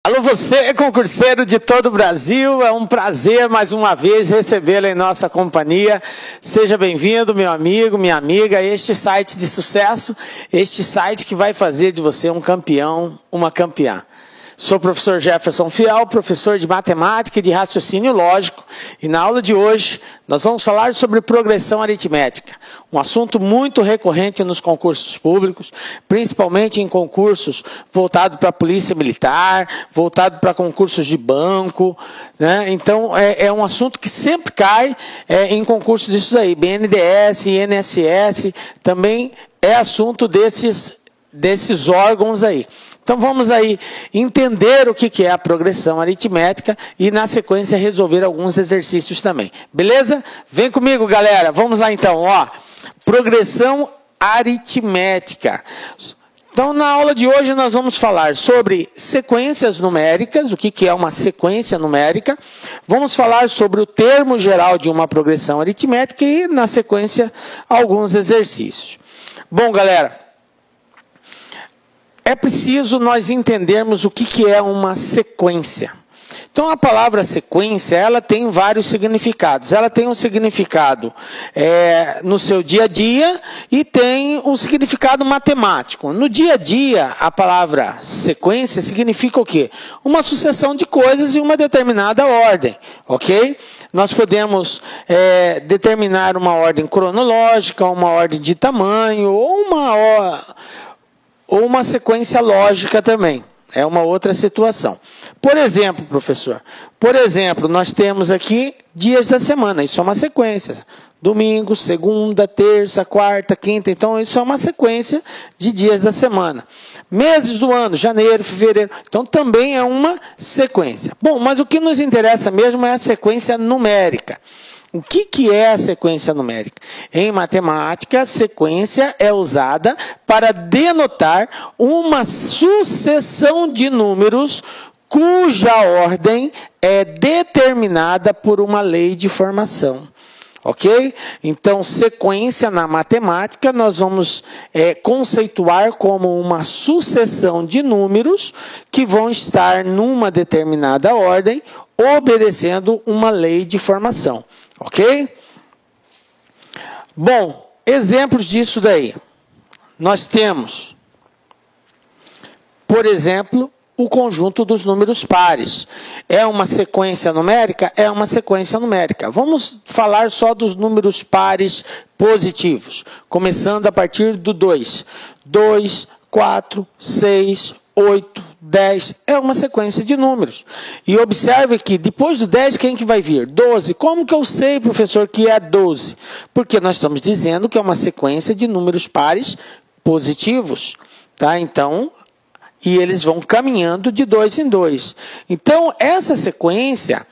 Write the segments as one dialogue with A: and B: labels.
A: Alô, você, concurseiro de todo o Brasil, é um prazer mais uma vez recebê-lo em nossa companhia. Seja bem-vindo, meu amigo, minha amiga, a este site de sucesso, este site que vai fazer de você um campeão, uma campeã. Sou o professor Jefferson Fial, professor de matemática e de raciocínio lógico, e na aula de hoje nós vamos falar sobre progressão aritmética, um assunto muito recorrente nos concursos públicos, principalmente em concursos voltados para a polícia militar, voltado para concursos de banco, né? Então é um assunto que sempre cai em concursos disso aí, BNDES, INSS, também é assunto desses órgãos aí. Então vamos aí entender o que é a progressão aritmética e na sequência resolver alguns exercícios também. Beleza? Vem comigo, galera. Vamos lá então, ó. Progressão aritmética. Então na aula de hoje nós vamos falar sobre sequências numéricas, o que é uma sequência numérica. Vamos falar sobre o termo geral de uma progressão aritmética e na sequência alguns exercícios. Bom, galera, é preciso nós entendermos o que é uma sequência. Então, a palavra sequência, ela tem vários significados. Ela tem um significado no seu dia a dia e tem um significado matemático. No dia a dia, a palavra sequência significa o quê? Uma sucessão de coisas em uma determinada ordem, ok? Nós podemos determinar uma ordem cronológica, uma ordem de tamanho, ou uma sequência lógica também. É uma outra situação. Por exemplo, professor, nós temos aqui dias da semana. Isso é uma sequência. Domingo, segunda, terça, quarta, quinta. Então, isso é uma sequência de dias da semana. Meses do ano, janeiro, fevereiro. Então, também é uma sequência. Bom, mas o que nos interessa mesmo é a sequência numérica. O que é a sequência numérica? Em matemática, a sequência é usada para denotar uma sucessão de números cuja ordem é determinada por uma lei de formação. Ok? Então, sequência na matemática nós vamos conceituar como uma sucessão de números que vão estar numa determinada ordem, obedecendo uma lei de formação. Ok? Bom, exemplos disso daí. Nós temos, por exemplo, o conjunto dos números pares. É uma sequência numérica? É uma sequência numérica. Vamos falar só dos números pares positivos, começando a partir do 2. 2, 4, 6, 8, 10, é uma sequência de números. E observe que depois do 10, quem que vai vir? 12. Como que eu sei, professor, que é 12? Porque nós estamos dizendo que é uma sequência de números pares positivos. Tá? Então, e eles vão caminhando de 2 em 2. Então, essa sequência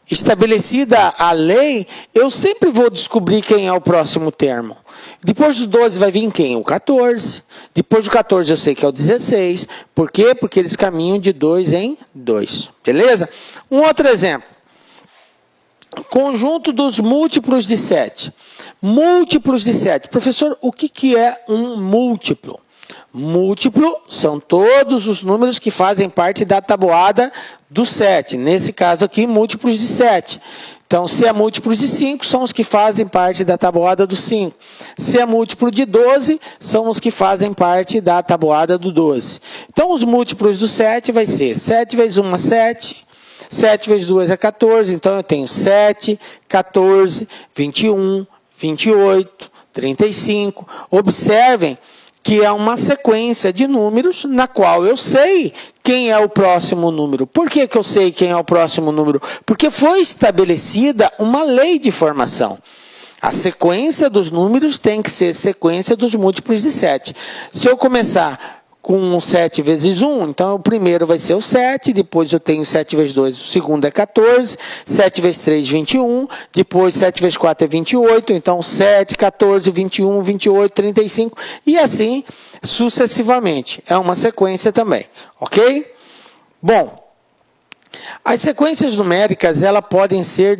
A: estabelecida a lei, eu sempre vou descobrir quem é o próximo termo. Depois do 12 vai vir quem? O 14. Depois do 14 eu sei que é o 16. Por quê? Porque eles caminham de 2 em 2. Beleza? Um outro exemplo. Conjunto dos múltiplos de 7. Múltiplos de 7. Professor, o que é um múltiplo? Múltiplo são todos os números que fazem parte da tabuada do 7. Nesse caso aqui, múltiplos de 7. Então, se é múltiplos de 5, são os que fazem parte da tabuada do 5. Se é múltiplo de 12, são os que fazem parte da tabuada do 12. Então, os múltiplos do 7 vai ser 7 vezes 1 é 7, 7 vezes 2 é 14. Então, eu tenho 7, 14, 21, 28, 35. Observem que é uma sequência de números na qual eu sei quem é o próximo número. Por que eu sei quem é o próximo número? Porque foi estabelecida uma lei de formação. A sequência dos números tem que ser sequência dos múltiplos de 7. Se eu começar com 7 vezes 1, então o primeiro vai ser o 7, depois eu tenho 7 vezes 2, o segundo é 14, 7 vezes 3, 21, depois 7 vezes 4 é 28, então 7, 14, 21, 28, 35, e assim sucessivamente. É uma sequência também, ok? Bom, as sequências numéricas, elas podem ser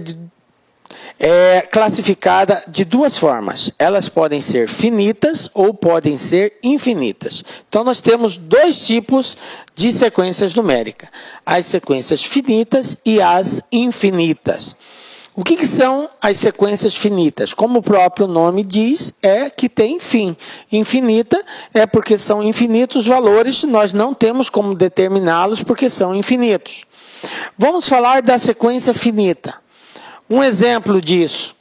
A: é classificada de duas formas. Elas podem ser finitas ou podem ser infinitas. Então, nós temos dois tipos de sequências numéricas. As sequências finitas e as infinitas. O que são as sequências finitas? Como o próprio nome diz, é que tem fim. Infinita é porque são infinitos valores, nós não temos como determiná-los porque são infinitos. Vamos falar da sequência finita. Um exemplo disso,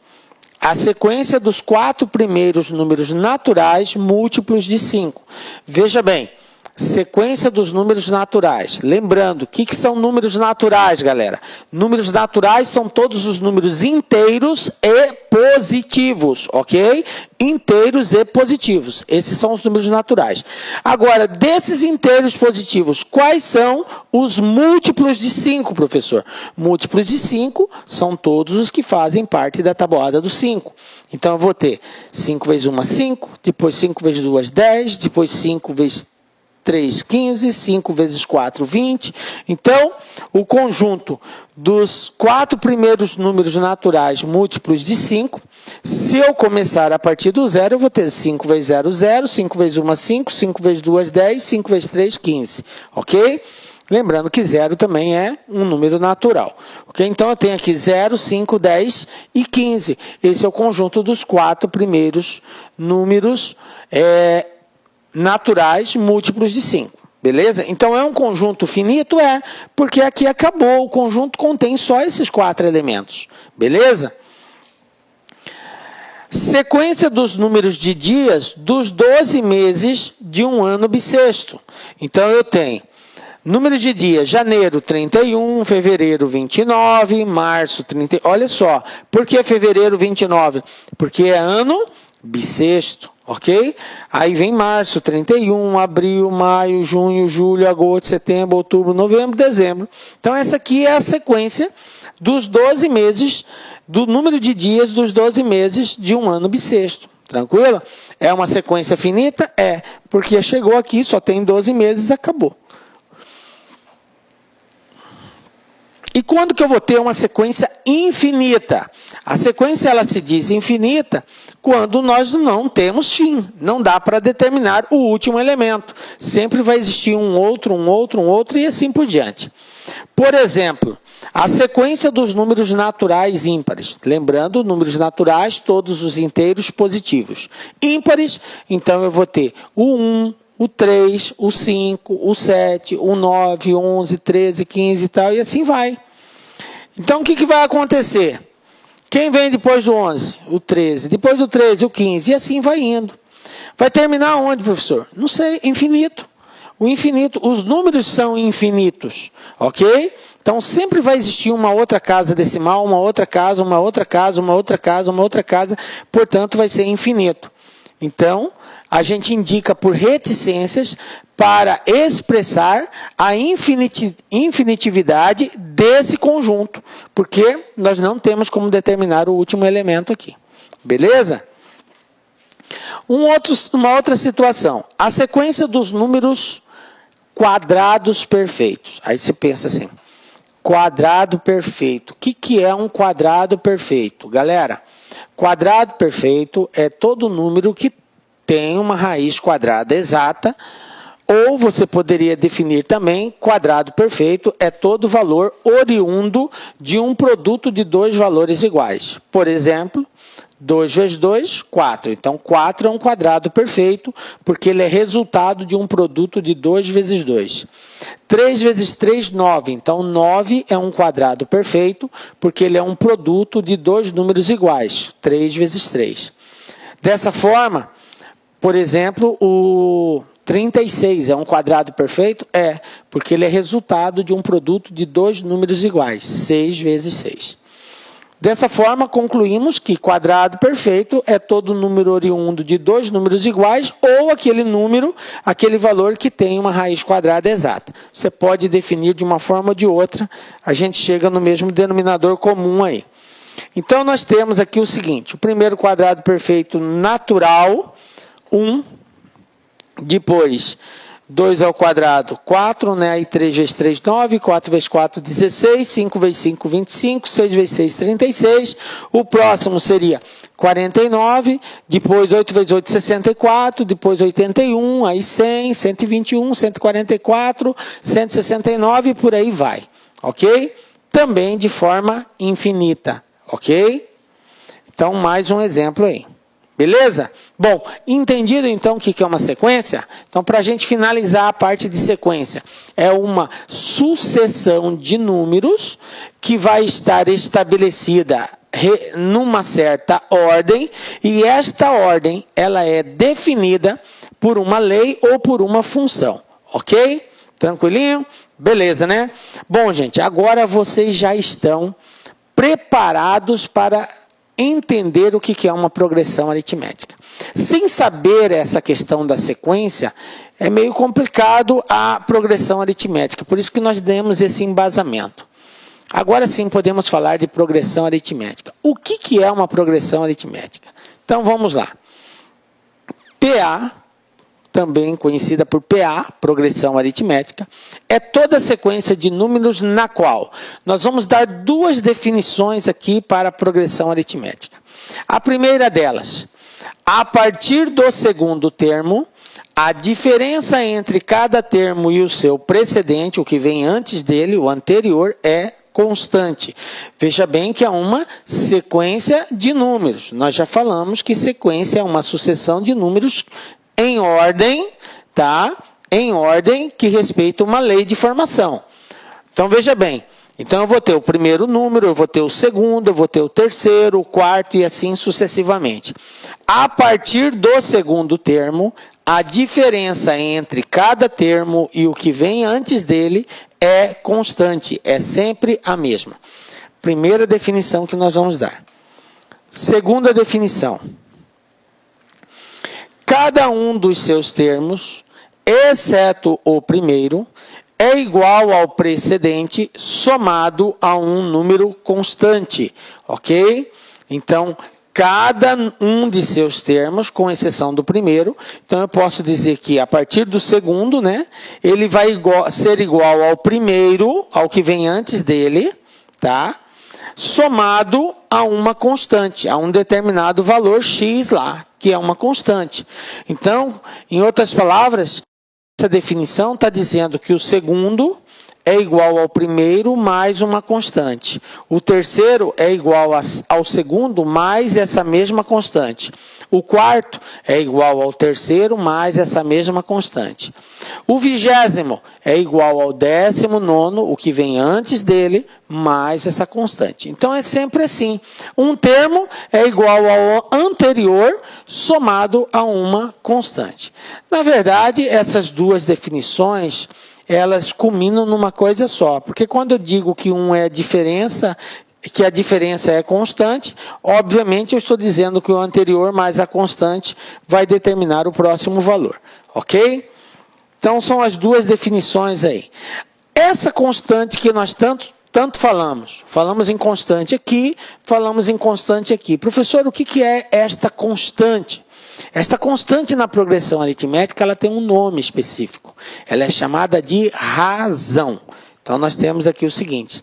A: a sequência dos 4 primeiros números naturais múltiplos de 5. Veja bem, sequência dos números naturais. Lembrando, o que são números naturais, galera? Números naturais são todos os números inteiros e positivos, ok? Inteiros e positivos. Esses são os números naturais. Agora, desses inteiros positivos, quais são os múltiplos de 5, professor? Múltiplos de 5 são todos os que fazem parte da tabuada do 5. Então, eu vou ter 5 vezes 1, 5, depois 5 vezes 2, 10, depois 5 vezes 3, 15, 5 vezes 4, 20. Então, o conjunto dos 4 primeiros números naturais múltiplos de 5, se eu começar a partir do zero, eu vou ter 5 vezes 0, 0, 5 vezes 1, 5, 5 vezes 2, 10, 5 vezes 3, 15. Ok? Lembrando que 0 também é um número natural. Ok? Então, eu tenho aqui 0, 5, 10 e 15. Esse é o conjunto dos 4 primeiros números naturais múltiplos de 5, beleza? Então, é um conjunto finito? É, porque aqui acabou, o conjunto contém só esses 4 elementos, beleza? Sequência dos números de dias dos 12 meses de um ano bissexto. Então, eu tenho números de dias, janeiro 31, fevereiro 29, março 30, olha só, por que fevereiro 29? Porque é ano bissexto. Ok? Aí vem março, 31, abril, maio, junho, julho, agosto, setembro, outubro, novembro, dezembro. Então, essa aqui é a sequência dos 12 meses, do número de dias dos 12 meses de um ano bissexto. Tranquilo? É uma sequência finita? É, porque chegou aqui, só tem 12 meses, acabou. E quando que eu vou ter uma sequência infinita? A sequência, ela se diz infinita quando nós não temos fim. Não dá para determinar o último elemento. Sempre vai existir um outro e assim por diante. Por exemplo, a sequência dos números naturais ímpares. Lembrando, números naturais, todos os inteiros positivos. Ímpares, então eu vou ter o 1, o 3, o 5, o 7, o 9, 11, 13, 15 e tal, e assim vai. Então, o que vai acontecer? Quem vem depois do 11? O 13. Depois do 13, o 15. E assim vai indo. Vai terminar onde, professor? Não sei, infinito. O infinito, os números são infinitos, ok? Então, sempre vai existir uma outra casa decimal, uma outra casa, uma outra casa, uma outra casa, uma outra casa. Portanto, vai ser infinito. Então, a gente indica por reticências para expressar a infinitividade desse conjunto, porque nós não temos como determinar o último elemento aqui. Beleza? Uma outra situação, a sequência dos números quadrados perfeitos. Aí você pensa assim, quadrado perfeito. O que é um quadrado perfeito? Galera, quadrado perfeito é todo número que tem uma raiz quadrada exata, ou você poderia definir também, quadrado perfeito é todo valor oriundo de um produto de dois valores iguais. Por exemplo, 2 vezes 2, 4. Então, 4 é um quadrado perfeito, porque ele é resultado de um produto de 2 vezes 2. 3 vezes 3, 9. Então, 9 é um quadrado perfeito, porque ele é um produto de dois números iguais. 3 vezes 3. Dessa forma, por exemplo, o 36 é um quadrado perfeito? É, porque ele é resultado de um produto de dois números iguais, 6 vezes 6. Dessa forma, concluímos que quadrado perfeito é todo número oriundo de dois números iguais ou aquele número, aquele valor que tem uma raiz quadrada exata. Você pode definir de uma forma ou de outra, a gente chega no mesmo denominador comum aí. Então, nós temos aqui o seguinte, o primeiro quadrado perfeito natural, 1. Depois, 2 ao quadrado, 4, né? Aí 3 vezes 3, 9, 4 vezes 4, 16, 5 vezes 5, 25, 6 vezes 6, 36. O próximo seria 49, depois 8 vezes 8, 64, depois 81, aí 100, 121, 144, 169 e por aí vai, ok? Também de forma infinita, ok? Então, mais um exemplo aí. Beleza? Bom, entendido então o que é uma sequência? Então, para a gente finalizar a parte de sequência, é uma sucessão de números que vai estar estabelecida numa certa ordem, e esta ordem ela é definida por uma lei ou por uma função, ok? Tranquilinho? Beleza, né? Bom, gente, agora vocês já estão preparados para entender o que é uma progressão aritmética. Sem saber essa questão da sequência, é meio complicado a progressão aritmética, por isso que nós demos esse embasamento. Agora sim podemos falar de progressão aritmética. O que é uma progressão aritmética? Então vamos lá. PA, também conhecida por PA, progressão aritmética, é toda sequência de números na qual nós vamos dar duas definições aqui para a progressão aritmética. A primeira delas, a partir do segundo termo, a diferença entre cada termo e o seu precedente, o que vem antes dele, o anterior, é constante. Veja bem que é uma sequência de números. Nós já falamos que sequência é uma sucessão de números em ordem, tá? Em ordem que respeita uma lei de formação. Então, veja bem. Então, eu vou ter o primeiro número, eu vou ter o segundo, eu vou ter o terceiro, o quarto e assim sucessivamente. A partir do segundo termo, a diferença entre cada termo e o que vem antes dele é constante, é sempre a mesma. Primeira definição que nós vamos dar. Segunda definição. Cada um dos seus termos, exceto o primeiro, é igual ao precedente somado a um número constante, ok? Então, cada um de seus termos, com exceção do primeiro, então eu posso dizer que a partir do segundo, né, ele vai ser igual ao primeiro, ao que vem antes dele, tá? Somado a uma constante, a um determinado valor x lá, que é uma constante. Então, em outras palavras, essa definição está dizendo que o segundo é igual ao primeiro mais uma constante. O terceiro é igual ao segundo mais essa mesma constante. O quarto é igual ao terceiro mais essa mesma constante. O 20º é igual ao 19º, o que vem antes dele, mais essa constante. Então é sempre assim. Um termo é igual ao anterior somado a uma constante. Na verdade, essas duas definições, elas culminam numa coisa só. Porque quando eu digo que um é diferença, que a diferença é constante, obviamente eu estou dizendo que o anterior mais a constante vai determinar o próximo valor. Ok? Então são as duas definições aí. Essa constante que nós tanto falamos em constante aqui, falamos em constante aqui. Professor, o que é esta constante? Esta constante na progressão aritmética, ela tem um nome específico. Ela é chamada de razão. Então nós temos aqui o seguinte.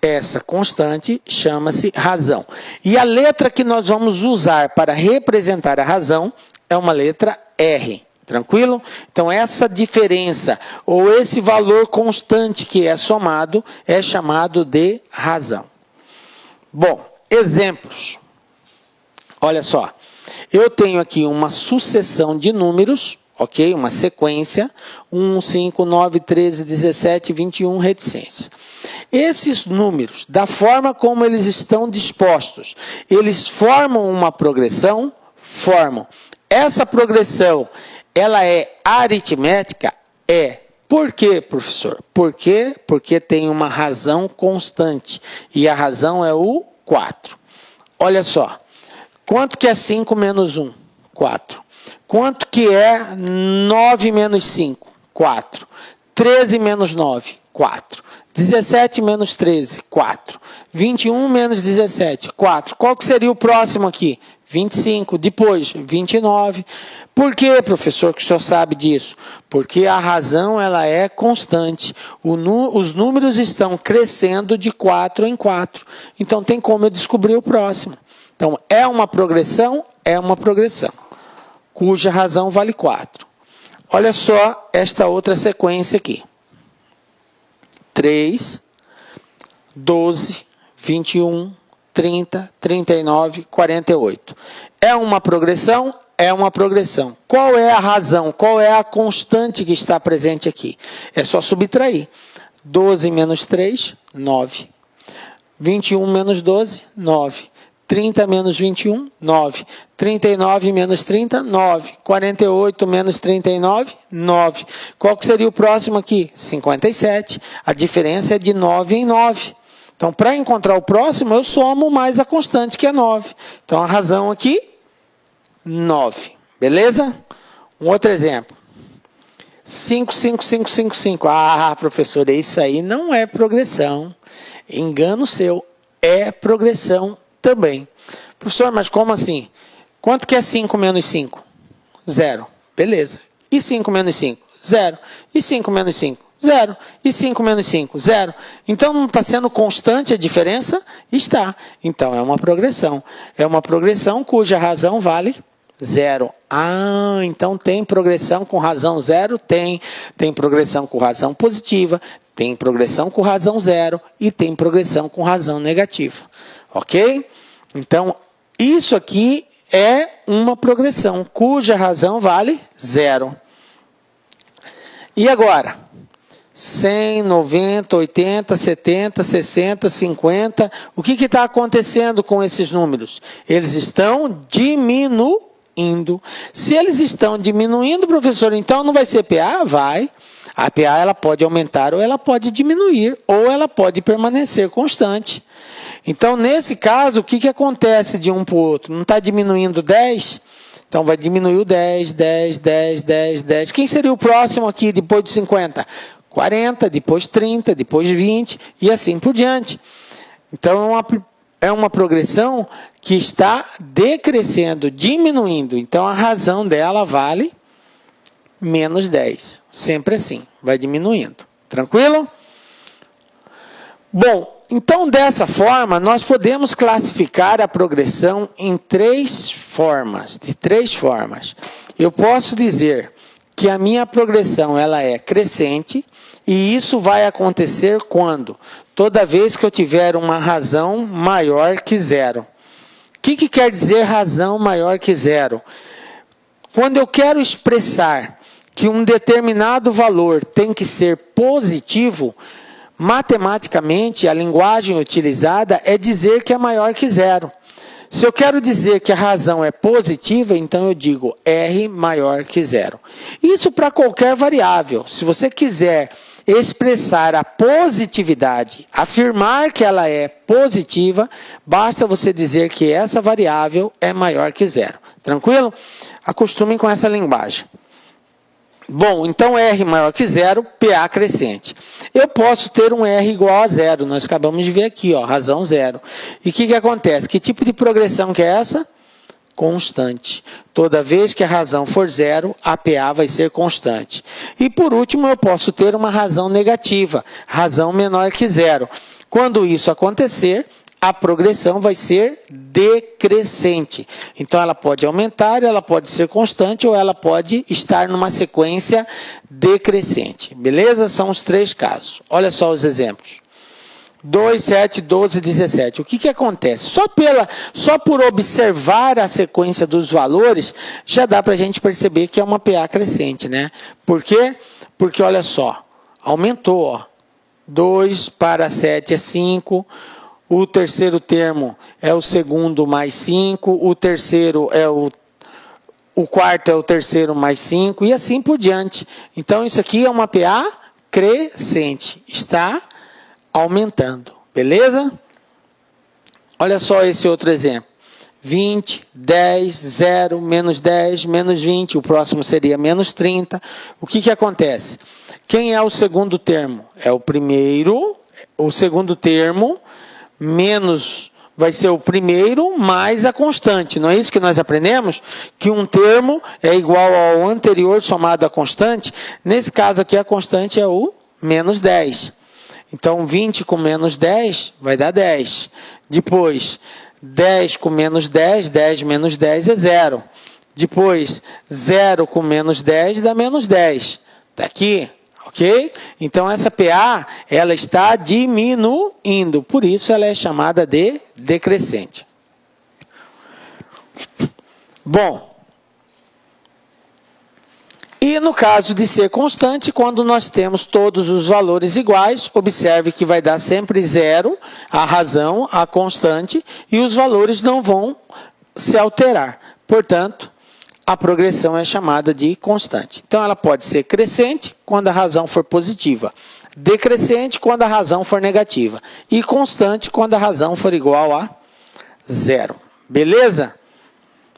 A: Essa constante chama-se razão. E a letra que nós vamos usar para representar a razão é uma letra R. Tranquilo? Então, essa diferença, ou esse valor constante que é somado, é chamado de razão. Bom, exemplos. Olha só. Eu tenho aqui uma sucessão de números, ok? Uma sequência. 1, 5, 9, 13, 17, 21, reticência. Esses números, da forma como eles estão dispostos, eles formam uma progressão? Formam. Essa progressão, ela é aritmética? É. Por quê, professor? Por quê? Porque tem uma razão constante. E a razão é o 4. Olha só. Quanto que é 5 menos 1? 4. Quanto que é 9 menos 5? 4. 13 menos 9? 4. 17 menos 13? 4. 21 menos 17? 4. Qual que seria o próximo aqui? 25. Depois, 29. Por que, professor, que o senhor sabe disso? Porque a razão ela é constante. Os números estão crescendo de 4 em 4. Então tem como eu descobrir o próximo. Então é uma progressão, cuja razão vale 4. Olha só esta outra sequência aqui. 3, 12, 21, 30, 39, 48. É uma progressão? É uma progressão. Qual é a razão? Qual é a constante que está presente aqui? É só subtrair. 12 menos 3, 9. 21 menos 12, 9. 30 menos 21, 9. 39 menos 30, 9. 48 menos 39, 9. Qual que seria o próximo aqui? 57. A diferença é de 9 em 9. Então, para encontrar o próximo, eu somo mais a constante, que é 9. Então, a razão aqui, 9. Beleza? Um outro exemplo. 5, 5, 5, 5, 5. Ah, professor, isso aí não é progressão. Engano seu. É progressão também. Professor, mas como assim? Quanto que é 5 menos 5? 0. Beleza. E 5 menos 5? 0. E 5 menos 5? 0. E 5 menos 5? 0. Então não está sendo constante a diferença? Está. Então é uma progressão. É uma progressão cuja razão vale 0. Ah, então tem progressão com razão 0? Tem. Tem progressão com razão positiva, tem progressão com razão 0 e tem progressão com razão negativa. Ok? Então, isso aqui é uma progressão cuja razão vale 0. E agora? 100, 90, 80, 70, 60, 50. O que está acontecendo com esses números? Eles estão diminuindo. Se eles estão diminuindo, professor, então não vai ser PA? Vai. A PA ela pode aumentar ou ela pode diminuir, ou ela pode permanecer constante. Então, nesse caso, o que acontece de um para o outro? Não está diminuindo 10? Então, vai diminuir o 10, 10, 10, 10, 10. Quem seria o próximo aqui depois de 50? 40, depois 30, depois 20 e assim por diante. Então, é uma progressão que está decrescendo, diminuindo. Então, a razão dela vale menos 10. Sempre assim, vai diminuindo. Tranquilo? Bom, então dessa forma, nós podemos classificar a progressão em de três formas. Eu posso dizer que a minha progressão ela é crescente, e isso vai acontecer quando? Toda vez que eu tiver uma razão maior que 0. O que quer dizer razão maior que 0? Quando eu quero expressar que um determinado valor tem que ser positivo, matematicamente, a linguagem utilizada é dizer que é maior que 0. Se eu quero dizer que a razão é positiva, então eu digo R maior que 0. Isso para qualquer variável. Se você quiser expressar a positividade, afirmar que ela é positiva, basta você dizer que essa variável é maior que 0. Tranquilo? Acostumem com essa linguagem. Bom, então R maior que 0, PA crescente. Eu posso ter um R igual a 0. Nós acabamos de ver aqui, ó, razão 0. E o que acontece? Que tipo de progressão que é essa? Constante. Toda vez que a razão for 0, a PA vai ser constante. E por último, eu posso ter uma razão negativa, razão menor que 0. Quando isso acontecer, a progressão vai ser decrescente. Então, ela pode aumentar, ela pode ser constante ou ela pode estar numa sequência decrescente. Beleza? São os 3 casos. Olha só os exemplos. 2, 7, 12, 17. O que acontece? Só por observar a sequência dos valores, já dá para a gente perceber que é uma PA crescente, né? Por quê? Porque, olha só, aumentou, ó. 2 para 7 é 5. O terceiro termo é o segundo mais 5. O terceiro é o quarto é o terceiro mais 5. E assim por diante. Então, isso aqui é uma PA crescente. Está aumentando. Beleza? Olha só esse outro exemplo. 20, 10, 0, menos 10, menos 20. O próximo seria menos 30. O que acontece? Quem é o segundo termo? É o primeiro, o segundo termo, menos, vai ser o primeiro mais a constante. Não é isso que nós aprendemos? Que um termo é igual ao anterior somado à constante. Nesse caso aqui, a constante é o menos 10. Então, 20 com menos 10 vai dar 10. Depois, 10 com menos 10, 10 menos 10 é 0. Depois, 0 com menos 10 dá menos 10. Está aqui, ok? Então, essa PA, ela está diminuindo. Por isso, ela é chamada de decrescente. Bom, e no caso de ser constante, quando nós temos todos os valores iguais, observe que vai dar sempre 0, a razão, a constante, e os valores não vão se alterar. Portanto, a progressão é chamada de constante. Então, ela pode ser crescente quando a razão for positiva, decrescente quando a razão for negativa, e constante quando a razão for igual a 0. Beleza?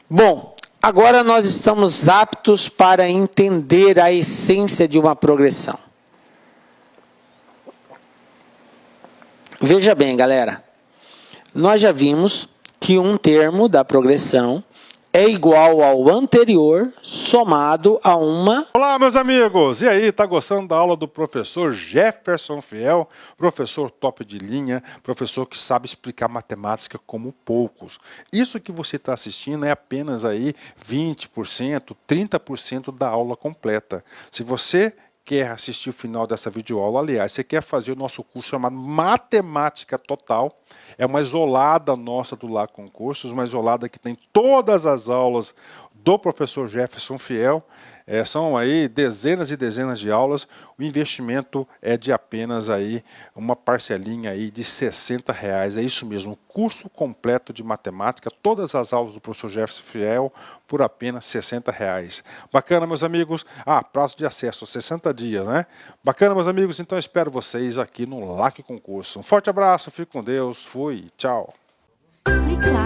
A: Bom, agora nós estamos aptos para entender a essência de uma progressão. Veja bem, galera. Nós já vimos que um termo da progressão é igual ao anterior somado a uma...
B: Olá, meus amigos! E aí, tá gostando da aula do professor Jefferson Fiel? Professor top de linha, professor que sabe explicar matemática como poucos. Isso que você está assistindo é apenas aí 20%, 30% da aula completa. Se você quer assistir o final dessa videoaula, aliás, você quer fazer o nosso curso chamado Matemática Total, é uma isolada nossa do Lá Concursos, uma isolada que tem todas as aulas do professor Jefferson Fiel, são aí dezenas e dezenas de aulas, o investimento é de apenas aí uma parcelinha aí de R$60, é isso mesmo, curso completo de matemática, todas as aulas do professor Jefferson Fiel por apenas R$60. Bacana, meus amigos? Prazo de acesso, 60 dias, né? Bacana, meus amigos? Então eu espero vocês aqui no LAC Concurso. Um forte abraço, fique com Deus, fui, tchau.
C: Clique lá.